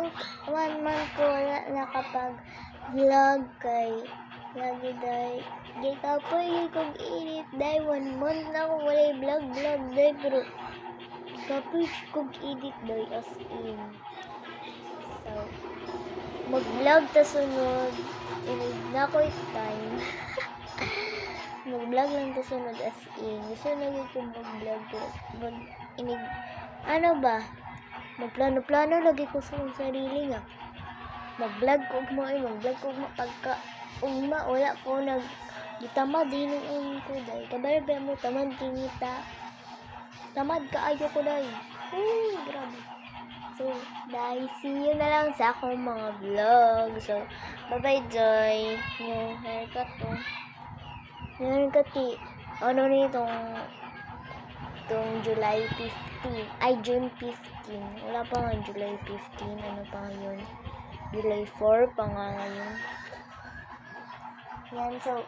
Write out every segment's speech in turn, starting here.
1 month ko wala nakapag-vlog kay lagi day di kapoy kong init day 1 month na ako wala vlog day pero kapoy kong init day as in. So mag-vlog ta sunod inig na ko time mag-vlog lang ta sunod as in gusto na ko mag-vlog inig ano ba magplano-plano lagi ko sa kong sarili nga mag-vlog ko pagka ugma wala ko gitamad hinuon ko day kabalo ba mo tamad kinita tamad kaayo ko day grabe. So dahil see you na lang sa akong mga vlog. So bye bye Joy yung haircut to ano nitong July 15 ay June 15 wala pa nga July 15 ano pa ngayon July 4 pa nga ngayon yan. So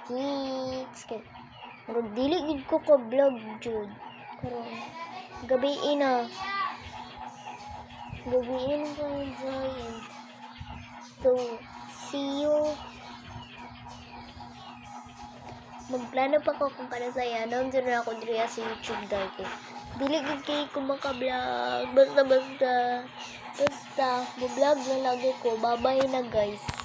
kits pero dili gid ko ka vlog jud pero gabiin na ko Joy. So see you. Magplano pa ko kung para sa yanon dyan na ako diri sa YouTube dahil dili gid kay ko maka-vlog basta mag-vlog na lagi ko. Bye bye na guys.